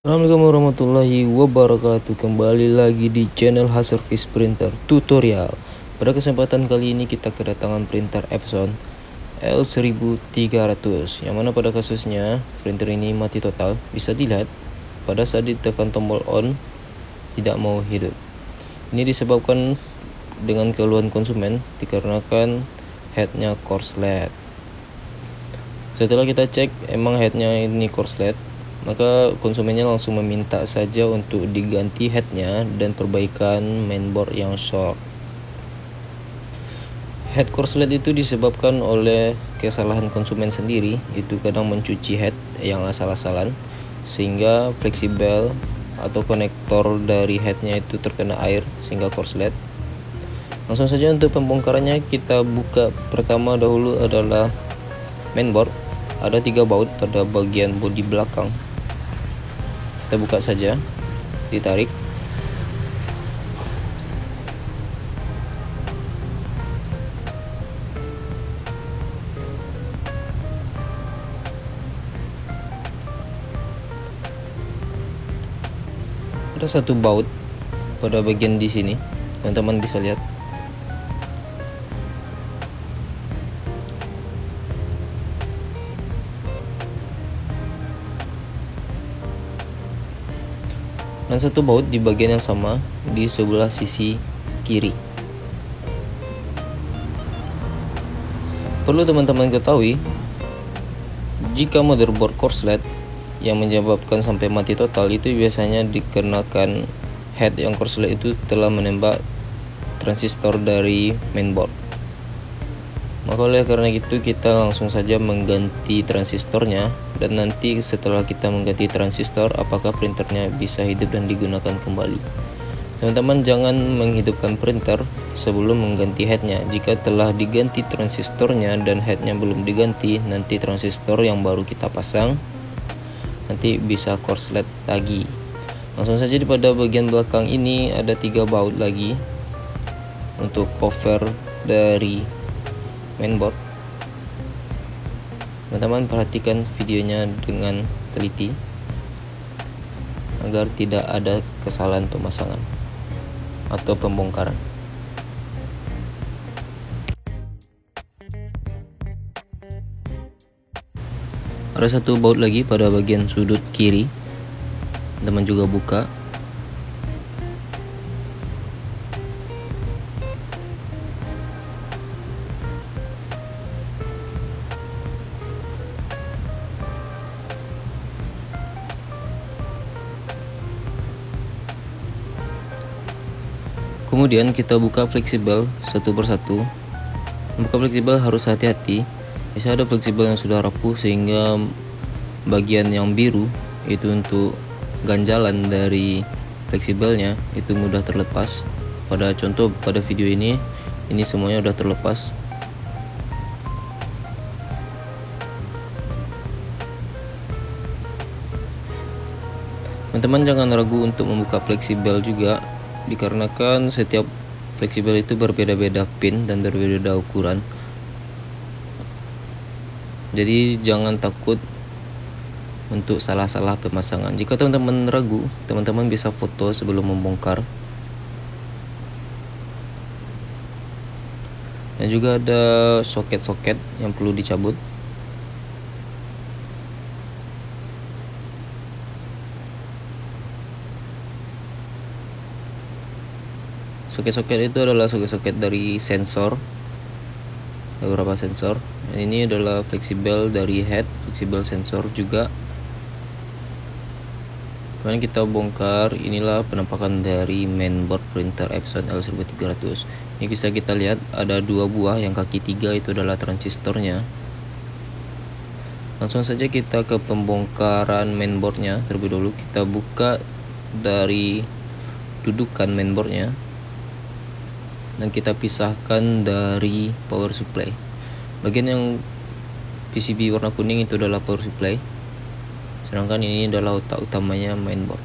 Assalamualaikum warahmatullahi wabarakatuh. Kembali lagi di channel Haservis Printer Tutorial. Pada kesempatan kali ini kita kedatangan printer Epson L1300, yang mana pada kasusnya printer ini mati total. Bisa dilihat pada saat ditekan tombol on tidak mau hidup. Ini disebabkan dengan keluhan konsumen dikarenakan headnya korslet. Setelah kita cek emang headnya ini korslet, maka konsumennya langsung meminta saja untuk diganti headnya dan perbaikan mainboard yang short. Head korslet itu disebabkan oleh kesalahan konsumen sendiri, itu kadang mencuci head yang asal-asalan sehingga fleksibel atau konektor dari headnya itu terkena air sehingga korslet. Langsung saja untuk pembongkarannya, kita buka pertama dahulu adalah mainboard. Ada 3 baut pada bagian bodi belakang. Kita buka saja, ditarik. Ada 1 baut pada bagian di sini, teman-teman bisa lihat. Dan 1 baut di bagian yang sama di sebelah sisi kiri. Perlu teman-teman ketahui, jika motherboard korslet yang menyebabkan sampai mati total itu biasanya dikarenakan head yang korslet itu telah menembak transistor dari mainboard. Maka oleh karena itu kita langsung saja mengganti transistornya, dan nanti setelah kita mengganti transistor apakah printernya bisa hidup dan digunakan kembali. Teman-teman jangan menghidupkan printer sebelum mengganti headnya. Jika telah diganti transistornya dan headnya belum diganti, nanti transistor yang baru kita pasang nanti bisa korslet lagi. Langsung saja di pada bagian belakang ini ada 3 baut lagi untuk cover dari mainboard. Teman-teman perhatikan videonya dengan teliti agar tidak ada kesalahan pemasangan atau pembongkaran. Ada 1 baut lagi pada bagian sudut kiri, teman juga buka. Kemudian kita buka fleksibel satu persatu. Buka fleksibel harus hati-hati. Bisa ada fleksibel yang sudah rapuh sehingga bagian yang biru itu untuk ganjalan dari fleksibelnya itu mudah terlepas. Pada contoh pada video ini semuanya sudah terlepas. Teman-teman jangan ragu untuk membuka fleksibel juga, dikarenakan setiap fleksibel itu berbeda-beda pin dan berbeda ukuran. Jadi jangan takut untuk salah-salah pemasangan. Jika teman-teman ragu, teman-teman bisa foto sebelum membongkar. Dan juga ada soket-soket yang perlu dicabut. Soket-soket itu adalah soket-soket dari sensor, beberapa sensor. Ini adalah fleksibel dari head, fleksibel sensor juga. Kemudian kita bongkar. Inilah penampakan dari mainboard printer Epson L1300. Ini bisa kita lihat ada 2 buah, yang kaki 3 itu adalah transistornya. Langsung saja kita ke pembongkaran mainboardnya. Terlebih dahulu kita buka dari dudukan mainboardnya dan kita pisahkan dari power supply. Bagian yang PCB warna kuning itu adalah power supply, sedangkan ini adalah otak utamanya mainboard.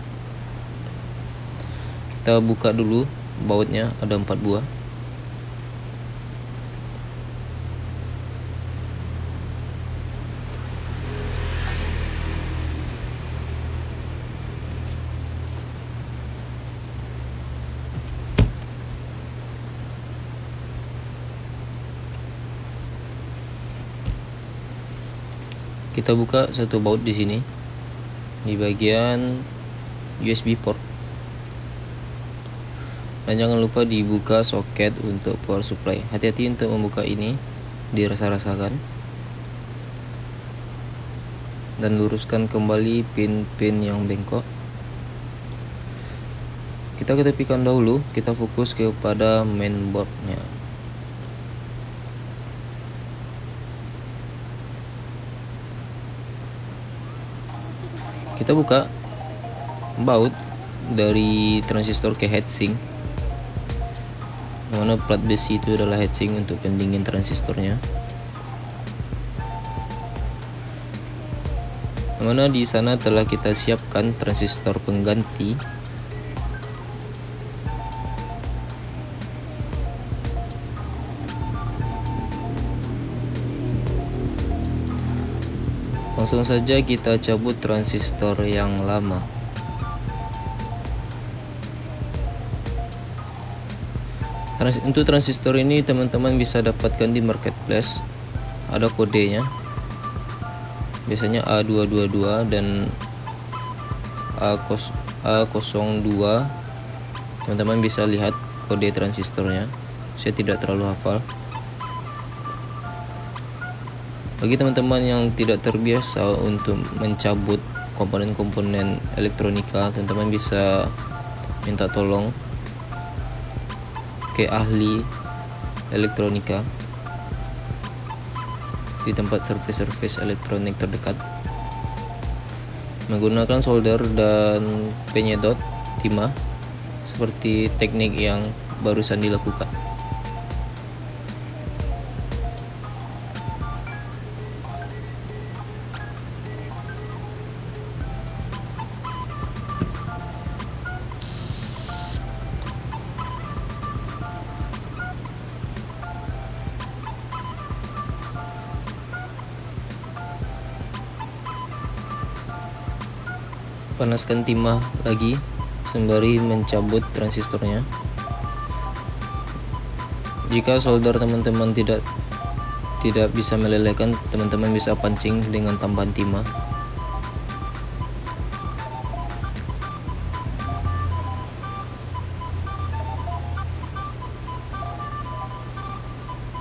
Kita buka dulu bautnya, ada 4 buah. Kita buka satu baut di sini di bagian USB port. Dan jangan lupa dibuka soket untuk power supply. Hati-hati untuk membuka ini, dirasa-rasakan. Dan luruskan kembali pin-pin yang bengkok. Kita ketepikan dahulu, kita fokus kepada mainboardnya. Kita buka baut dari transistor ke heatsink, mana plat besi itu adalah heatsink untuk pendingin transistornya. Mana di sana telah kita siapkan transistor pengganti. Langsung saja kita cabut transistor yang lama. Untuk transistor ini teman-teman bisa dapatkan di marketplace. Ada kodenya. Biasanya A222 dan A02. Teman-teman bisa lihat kode transistornya. Saya tidak terlalu hafal. Bagi teman-teman yang tidak terbiasa untuk mencabut komponen-komponen elektronika, teman-teman bisa minta tolong ke ahli elektronika di tempat servis elektronik terdekat. Menggunakan solder dan penyedot timah seperti teknik yang barusan dilakukan. Panaskan timah lagi sembari mencabut transistornya. Jika solder teman-teman tidak bisa melelehkan, teman-teman bisa pancing dengan tambahan timah.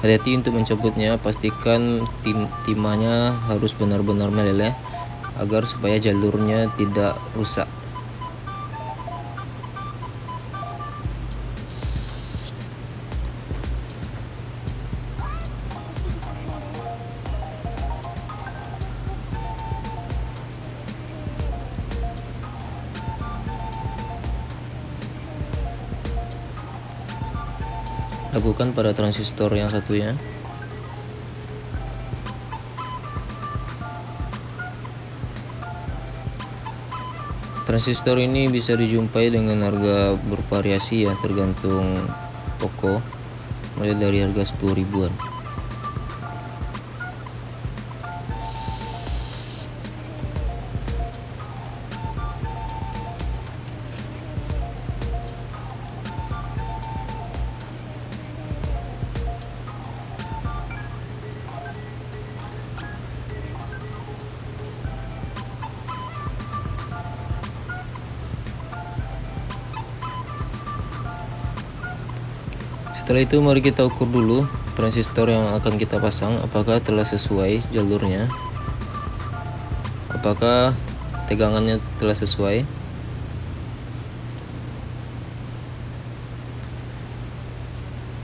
Hati-hati untuk mencabutnya, pastikan timahnya harus benar-benar meleleh agar supaya jalurnya tidak rusak. Lakukan pada transistor yang satunya. Transistor ini bisa dijumpai dengan harga bervariasi ya, tergantung toko, mulai dari harga 10 ribuan. Setelah itu mari kita ukur dulu transistor yang akan kita pasang, apakah telah sesuai jalurnya, apakah tegangannya telah sesuai.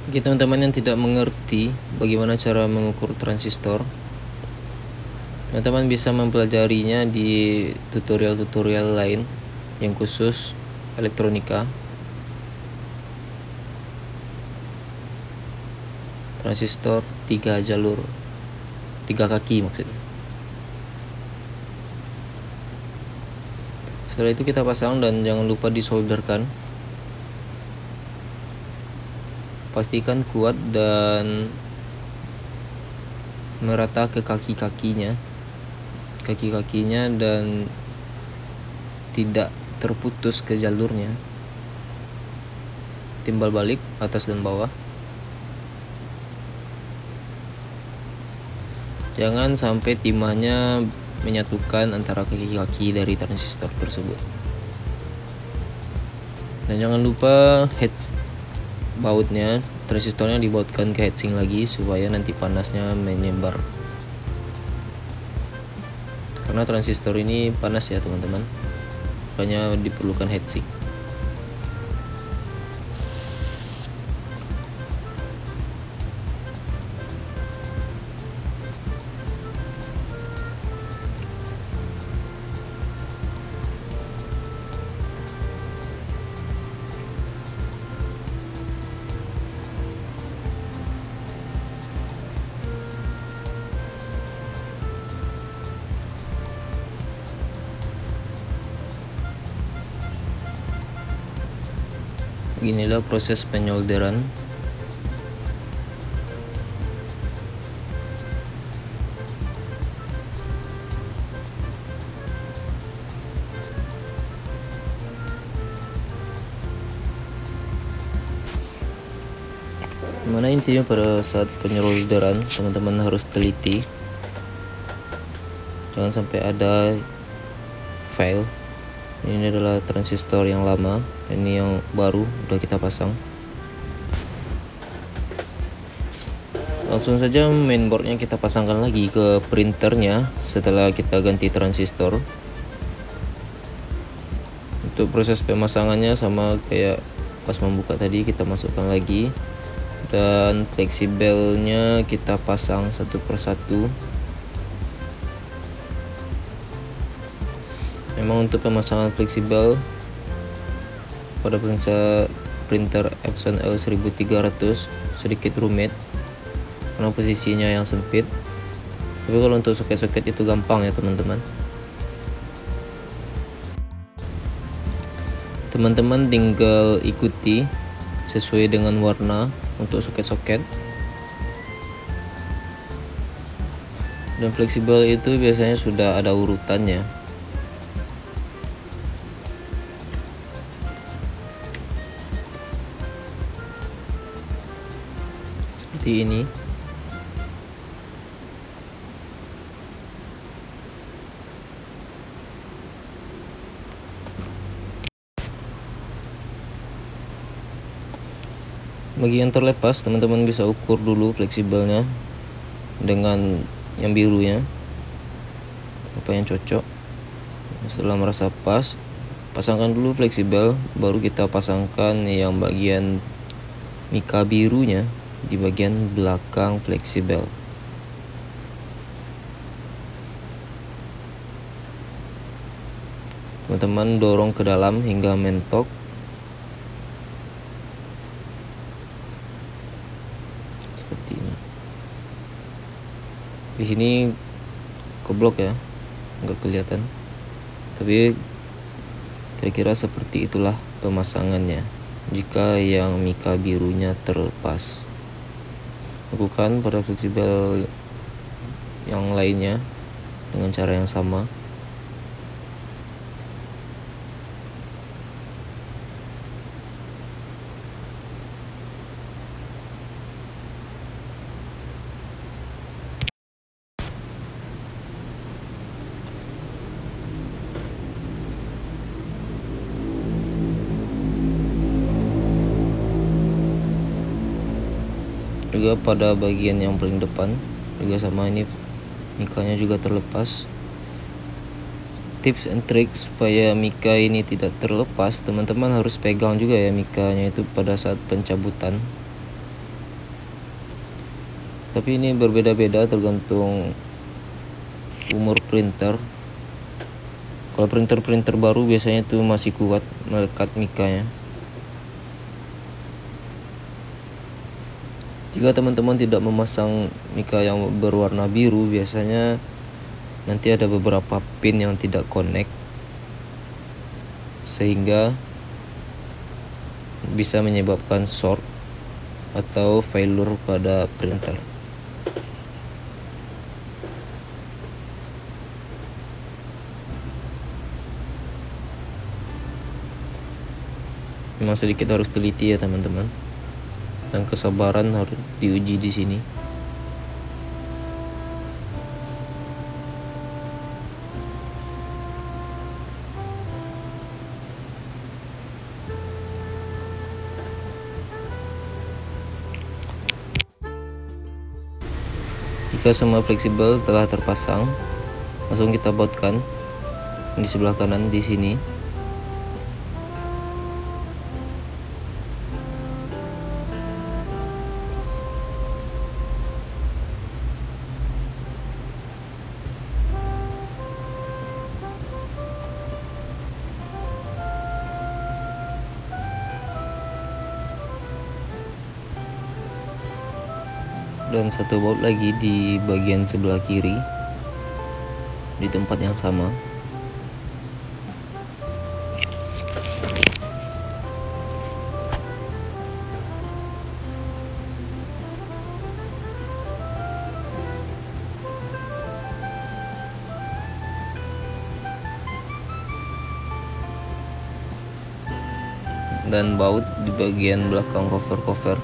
Bagi teman-teman yang tidak mengerti bagaimana cara mengukur transistor, teman-teman bisa mempelajarinya di tutorial-tutorial lain yang khusus elektronika. Transistor 3 jalur, 3 kaki maksudnya. Setelah itu kita pasang dan jangan lupa disolderkan. Pastikan kuat dan merata ke kaki-kakinya dan tidak terputus ke jalurnya. Timbal balik atas dan bawah. Jangan sampai timahnya menyatukan antara kaki-kaki dari transistor tersebut. Dan jangan lupa bautnya, transistornya dibautkan ke heatsink lagi supaya nanti panasnya menyebar. Karena transistor ini panas ya teman-teman, makanya diperlukan heatsink. Beginilah proses penyolderan. Mana intinya pada saat penyolderan teman-teman harus teliti, jangan sampai ada fail. Ini adalah transistor yang lama, ini yang baru udah kita pasang. Langsung saja mainboardnya kita pasangkan lagi ke printernya setelah kita ganti transistor. Untuk proses pemasangannya sama kayak pas membuka tadi, kita masukkan lagi, dan fleksibelnya kita pasang satu persatu. Memang untuk pemasangan fleksibel pada printer Epson L1300 sedikit rumit karena posisinya yang sempit. Tapi kalau untuk soket-soket itu gampang ya teman-teman. Teman-teman tinggal ikuti sesuai dengan warna untuk soket-soket. Dan fleksibel itu biasanya sudah ada urutannya. Seperti ini. Bagi yang terlepas, teman-teman bisa ukur dulu fleksibelnya dengan yang birunya, apa yang cocok. Setelah merasa pas, pasangkan dulu fleksibel, baru kita pasangkan yang bagian mika birunya di bagian belakang fleksibel. Teman-teman dorong ke dalam hingga mentok. Seperti ini. Di sini keblok ya, nggak kelihatan. Tapi kira-kira seperti itulah pemasangannya jika yang mika birunya terlepas. Lakukan pada fleksibel yang lainnya dengan cara yang sama. Juga pada bagian yang paling depan juga sama, ini mikanya juga terlepas. Tips and tricks supaya mika ini tidak terlepas, teman-teman harus pegang juga ya mikanya itu pada saat pencabutan. Tapi ini berbeda-beda tergantung umur printer. Kalau printer baru biasanya tuh masih kuat melekat mikanya. Jika teman-teman tidak memasang mika yang berwarna biru, biasanya nanti ada beberapa pin yang tidak connect, sehingga bisa menyebabkan short atau failure pada printer. Memang sedikit harus teliti ya teman-teman, dan kesabaran harus diuji di sini. Jika semua fleksibel telah terpasang, langsung kita bautkan di sebelah kanan di sini. Dan satu baut lagi di bagian sebelah kiri di tempat yang sama. Dan baut di bagian belakang cover.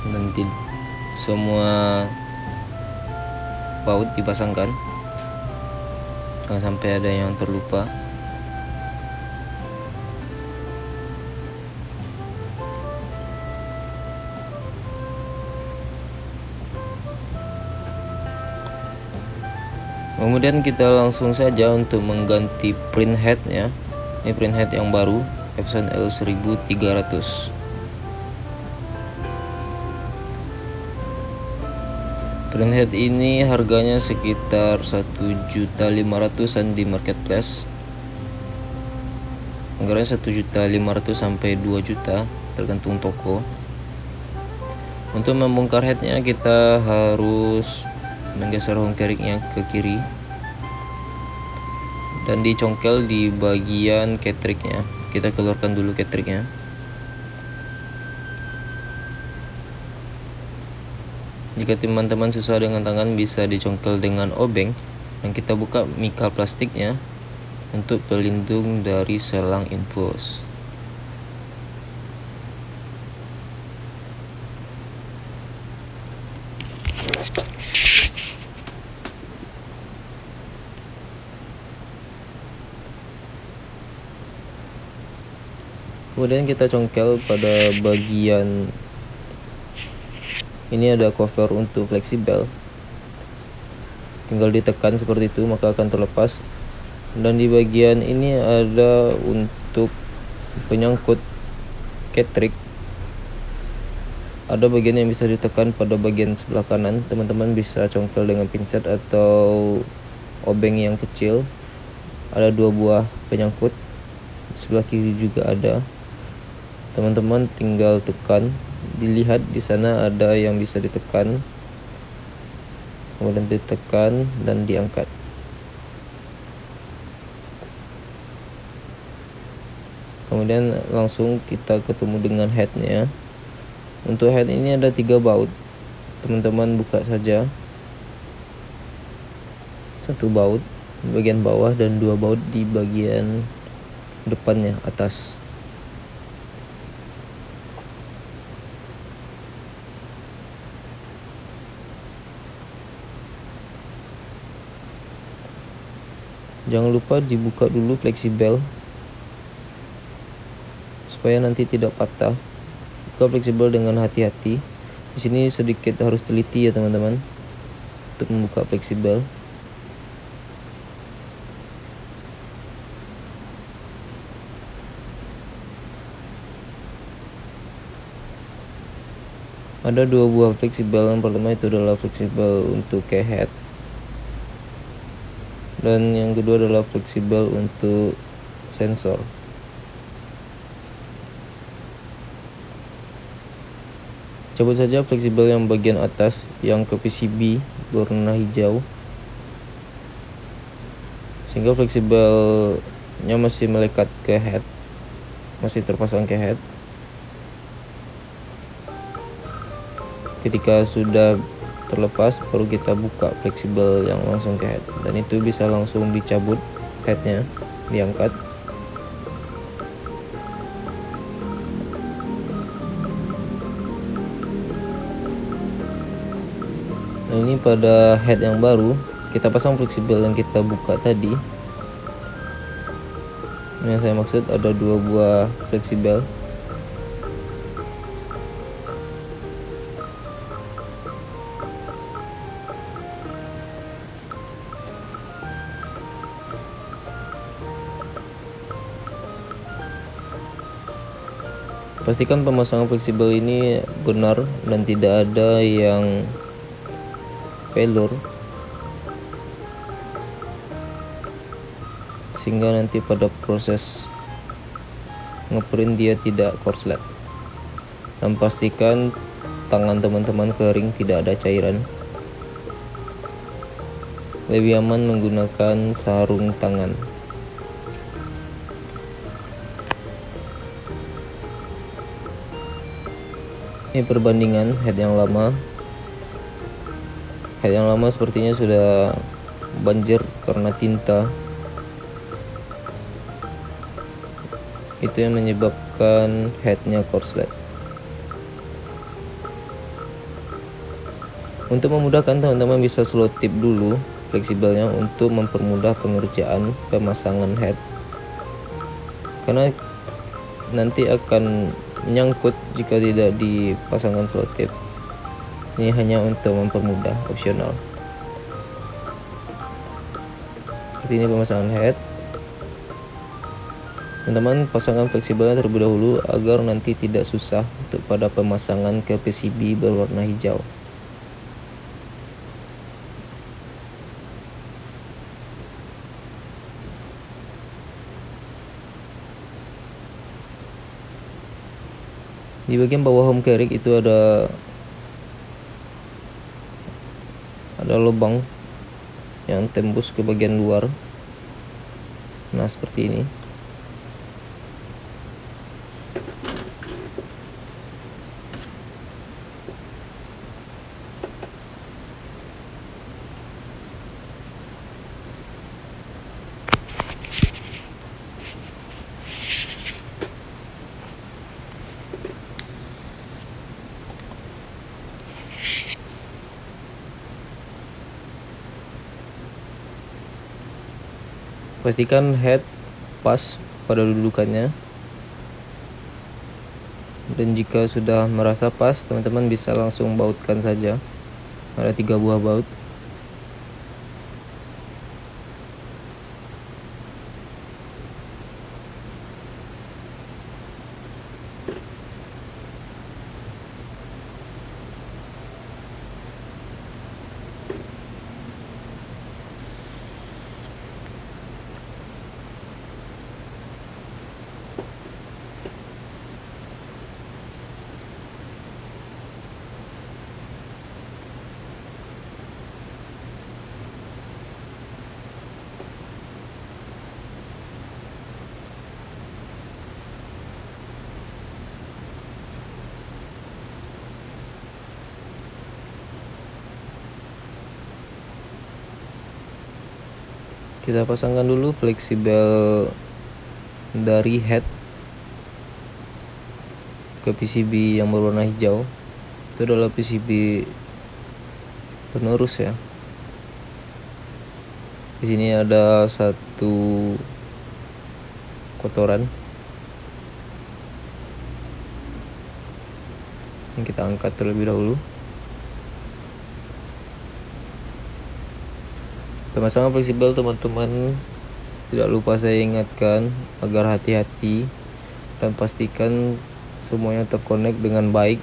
Nanti semua baut dipasangkan, jangan sampai ada yang terlupa. Kemudian kita langsung saja untuk mengganti print headnya. Ini print head yang baru Epson L1300. Print head ini harganya sekitar 1.500.000-an di marketplace. Anggarannya 1.500.000 sampai 2 juta tergantung toko. Untuk membongkar headnya kita harus menggeser home carriage-nya ke kiri dan dicongkel di bagian cartridge-nya. Kita keluarkan dulu cartridge-nya. Jika teman-teman susah dengan tangan, bisa dicongkel dengan obeng dan kita buka mika plastiknya untuk pelindung dari selang infus. Kemudian kita congkel pada bagian ini, ada cover untuk fleksibel, tinggal ditekan seperti itu maka akan terlepas. Dan di bagian ini ada untuk penyangkut cartridge, ada bagian yang bisa ditekan pada bagian sebelah kanan. Teman-teman bisa congkel dengan pinset atau obeng yang kecil. Ada 2 buah penyangkut, sebelah kiri juga ada. Teman-teman tinggal tekan, dilihat di sana ada yang bisa ditekan, kemudian ditekan dan diangkat. Kemudian langsung kita ketemu dengan headnya. Untuk head ini ada 3 baut. Teman-teman buka saja, 1 baut di bagian bawah dan 2 baut di bagian depannya atas. Jangan lupa dibuka dulu fleksibel supaya nanti tidak patah. Buka fleksibel dengan hati-hati. Di sini sedikit harus teliti ya teman-teman untuk membuka fleksibel. Ada 2 buah fleksibel. Yang pertama itu adalah fleksibel untuk keyhead, dan yang kedua adalah fleksibel untuk sensor. Cabut saja fleksibel yang bagian atas yang ke PCB berwarna hijau, sehingga fleksibelnya masih melekat ke head, masih terpasang ke head. Ketika sudah terlepas, baru kita buka fleksibel yang langsung ke head, dan itu bisa langsung dicabut headnya, diangkat. Nah, ini pada head yang baru kita pasang fleksibel yang kita buka tadi. Ini yang saya maksud, ada 2 buah fleksibel. Pastikan pemasangan fleksibel ini benar dan tidak ada yang failure, sehingga nanti pada proses ngeprint dia tidak korslet. Dan pastikan tangan teman-teman kering, tidak ada cairan. Lebih aman menggunakan sarung tangan. Ini perbandingan head yang lama. Head yang lama sepertinya sudah banjir karena tinta. Itu yang menyebabkan headnya korslet. Untuk memudahkan, teman-teman bisa slow tip dulu fleksibelnya untuk mempermudah pengerjaan pemasangan head, karena nanti akan menyangkut jika tidak dipasangkan slow tip. Ini hanya untuk mempermudah, opsional. Seperti ini pemasangan head. Teman-teman pasangkan fleksibelnya terlebih dahulu agar nanti tidak susah untuk pada pemasangan ke PCB berwarna hijau. Di bagian bawah home carriage itu ada lubang yang tembus ke bagian luar. Nah, seperti ini. Pastikan head pas pada dudukannya, dan jika sudah merasa pas, teman-teman bisa langsung bautkan saja. Ada 3 buah baut. Kita pasangkan dulu fleksibel dari head ke PCB yang berwarna hijau. Itu adalah PCB penerus ya. Di sini ada 1 kotoran yang kita angkat terlebih dahulu. Pemasangan fleksibel, teman-teman, tidak lupa saya ingatkan agar hati-hati dan pastikan semuanya terkonek dengan baik,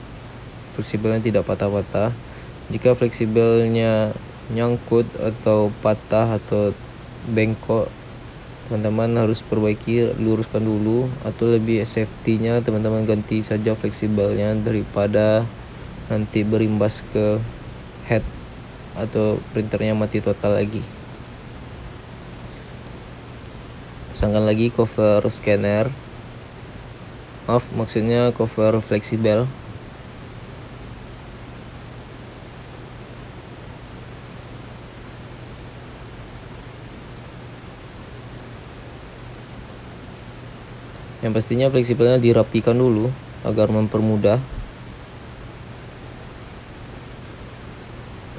fleksibelnya tidak patah-patah. Jika fleksibelnya nyangkut atau patah atau bengkok, teman-teman harus perbaiki, luruskan dulu, atau lebih safety-nya teman-teman ganti saja fleksibelnya daripada nanti berimbas ke head atau printernya mati total lagi. Pasangkan lagi cover scanner, maksudnya cover fleksibel. Yang pastinya fleksibelnya dirapikan dulu agar mempermudah.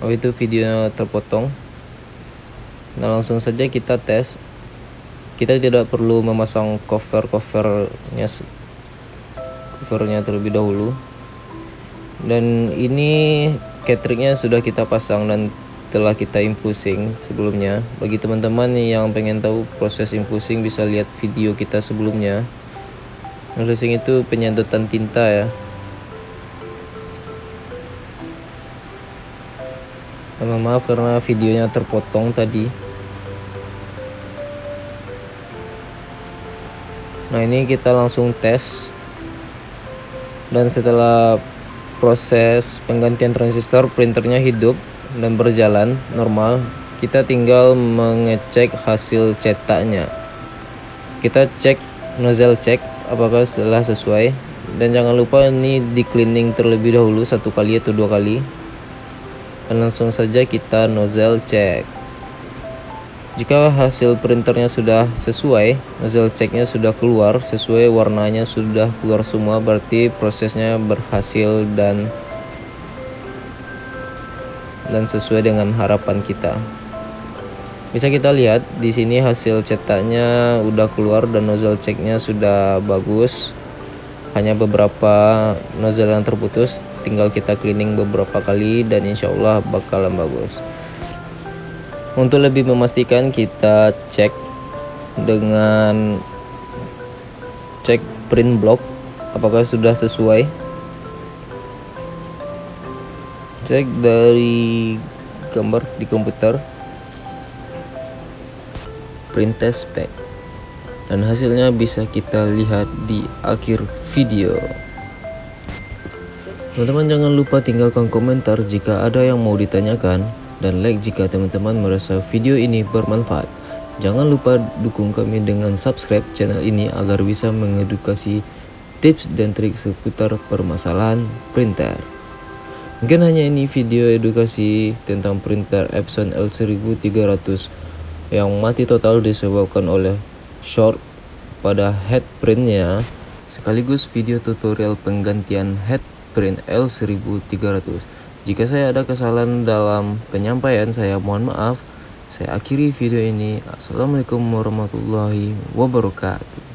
Oh, itu videonya terpotong. Nah, langsung saja kita tes. Kita tidak perlu memasang covernya terlebih dahulu. Dan ini cateringnya sudah kita pasang dan telah kita infusing sebelumnya. Bagi teman-teman yang pengen tahu proses infusing, bisa lihat video kita sebelumnya. Infusing itu penyedotan tinta ya. Maaf karena videonya terpotong tadi. Nah, ini kita langsung tes. Dan setelah proses penggantian transistor, printernya hidup dan berjalan normal. Kita tinggal mengecek hasil cetaknya. Kita cek nozzle check apakah sudah sesuai. Dan jangan lupa ini di cleaning terlebih dahulu 1 kali atau 2 kali. Dan langsung saja kita nozzle check. Jika hasil printernya sudah sesuai, nozzle checknya sudah keluar sesuai, warnanya sudah keluar semua, berarti prosesnya berhasil dan sesuai dengan harapan kita. Bisa kita lihat di sini hasil cetaknya udah keluar dan nozzle checknya sudah bagus. Hanya beberapa nozzle yang terputus, tinggal kita cleaning beberapa kali dan insya Allah bakalan bagus. Untuk lebih memastikan, kita cek dengan cek print block apakah sudah sesuai. Cek dari gambar di komputer, print test spec, dan hasilnya bisa kita lihat di akhir video. Teman-teman jangan lupa tinggalkan komentar jika ada yang mau ditanyakan, dan like jika teman-teman merasa video ini bermanfaat. Jangan lupa dukung kami dengan subscribe channel ini agar bisa mengedukasi tips dan trik seputar permasalahan printer. Mungkin hanya ini video edukasi tentang printer Epson L1300 yang mati total disebabkan oleh short pada head printnya, sekaligus video tutorial penggantian head print L1300. Jika saya ada kesalahan dalam penyampaian, saya mohon maaf. Saya akhiri video ini. Assalamualaikum warahmatullahi wabarakatuh.